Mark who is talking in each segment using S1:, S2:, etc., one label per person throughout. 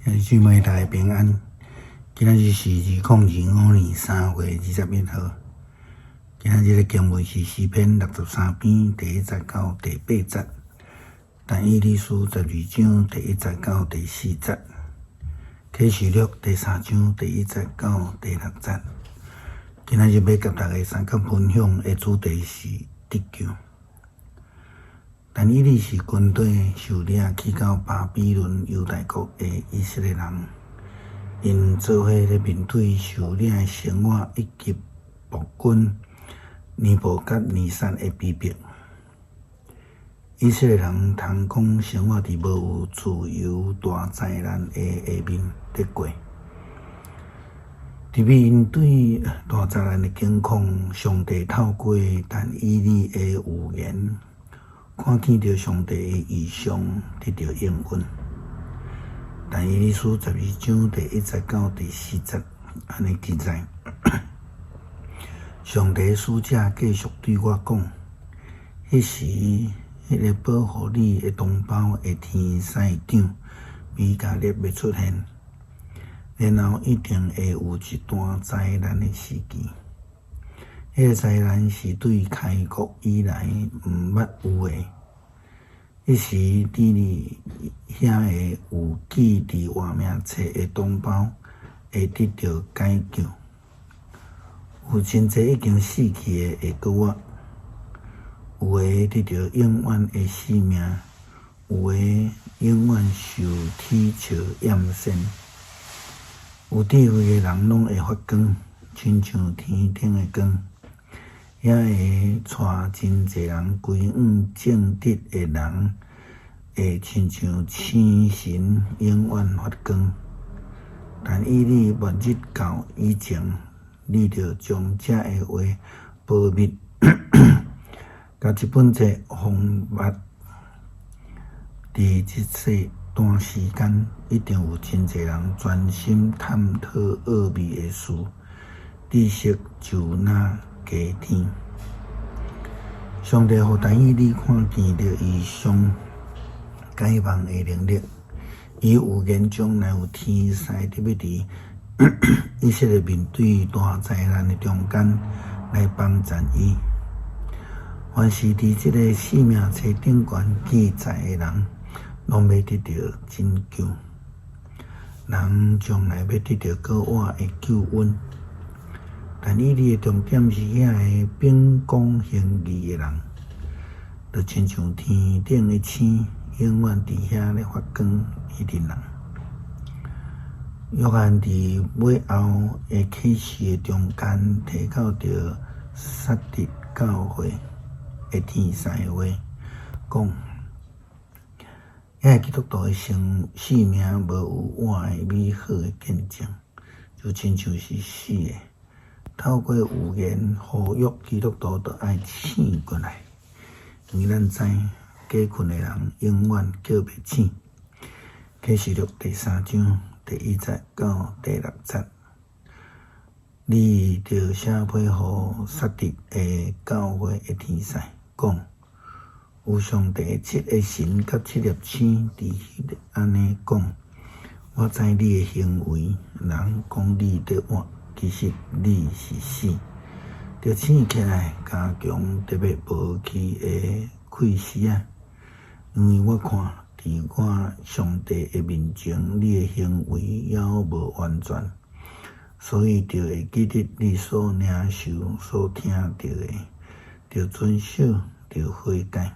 S1: 兄弟姊妹大家平安。今仔日是2025年3月21号。今仔日的经文是诗篇63篇第1节到第8节，但以理书12章第1节到第4节，启示录第3章第1节到第6节。今仔日要甲大家三角分享的主题是得救。但以理是军队受领去到巴比伦犹大国的以色列人，因做伙咧面对受领的生活以及暴君尼布甲尼撒的逼迫。以色列人通讲生活伫无有自由大灾难的下面得过，伫面对大灾难的境况，上帝透过但以理的预言，看见到上帝的异象得到应允。但以理书12章第1节到第4节，安尼记载：上帝使者继续对我讲，迄时，迄个保护你的同胞的天使长米迦勒要出现，然后一定会有一段灾难的时期。迄个灾难是对开国以来毋捌有诶。迄时，伫你遐个有记伫活命册的同胞会得到解救，有真侪已经死去的会搁活，有诶得到永远的生命，有诶永远受天笑艳羡。有智慧的人拢会发光，亲像天顶的光。也会带真侪人归向正直的人，会亲像星辰永远发光。但以你末日到以前，你着将这个话保密，甲这本册封密。伫即世段时间，一定有真侪人专心探讨奥秘的事，知识就那加添。上帝互但以理看见着异象解梦的能力，伊有言将来有天使特别伫以色列面对大灾难的中间来帮助伊。凡是伫即个生命册顶悬记载的人，拢要得到拯救。人将来要得到国外的救恩。但以理的重点是遐个秉公行义的人，就亲像天顶的星，永远伫遐咧发光迄阵人。约翰伫尾后的启示的中间提到着撒狄教会的天使的话，讲遐个基督徒的生命无有活的美好的见证，就亲像是死的。透过预言呼吁基督徒都爱醒过来，因为咱知假困的人永远叫袂醒。启示录第3章第1节到第6节，你着写批互撒狄的教会的天使，讲有上帝7个神甲7粒星伫迄安尼讲，我知你的行为，人讲你得活。其实你是死，着醒起来，加强特别无去的气势啊！因为我看伫我上帝的面前，你的行为也无完全，所以着会记得你所领受、所听到的，着遵守，着悔改。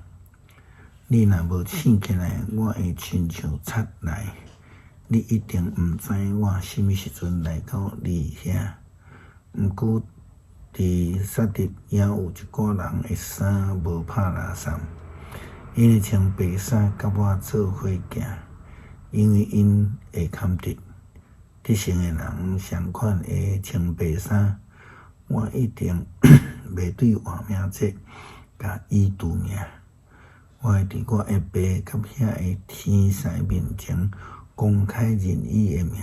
S1: 你若无醒起来，我会亲像贼来。你一定毋知我什么时阵来到你遐。毋过，伫撒狄也有一寡人的衫无拍垃圾，因会穿白衫甲我做伙行，因为因会堪得。得胜的人相款会穿白衫，我一定袂对活命册甲伊赌命。我会伫我的爸甲遐个天使面前公开认伊的名。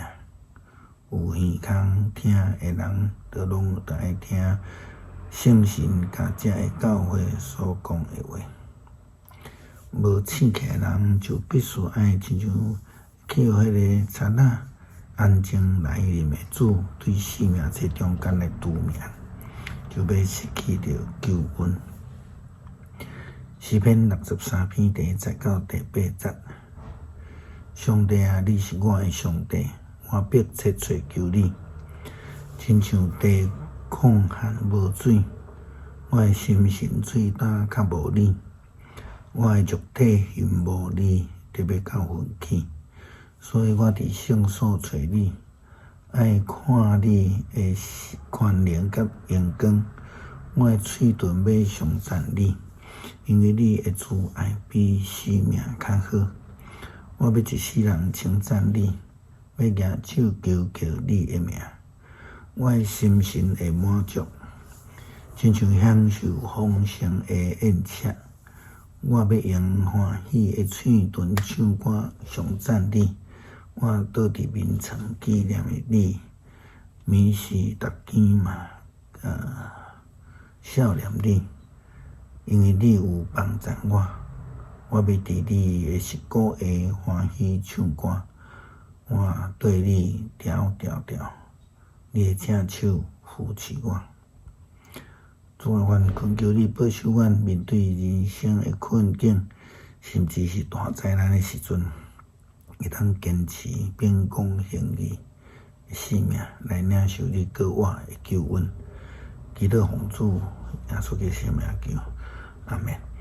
S1: 有耳孔听的人，都拢爱听圣神甲这个教会所讲的话。无醒起的人，就必须爱亲像去互迄个贼仔安静来临的主对生命这中间的拄命，就要失去着救恩。诗篇63篇第1节到第8节，上帝啊，你是我的上帝，我必切切求你，亲像地空旱无水，我的心神水胆较无你，我的肉体因无你，特别到昏去，所以我伫圣所找你，爱看你的权能甲荣光，我的嘴唇要颂赞你。因为你的慈爱比生命较好，我要一世人称赞你，要举手求求你的名，我的心神会满足，亲像享受丰盛的宴请。我要用欢喜的嘴唇唱歌颂赞你，我倒伫眠床纪念你，眠时逐天嘛笑念你。因为你有帮助我，我要伫你的膝骨下欢喜唱歌，我对你调，你的正手扶持我。主啊，愿恳求你保守阮面对人生的困境，甚至是大灾难的时阵，会当坚持秉公行义的生命来领受你国我的救恩。祈祷奉主耶稣基督的名求。阿们。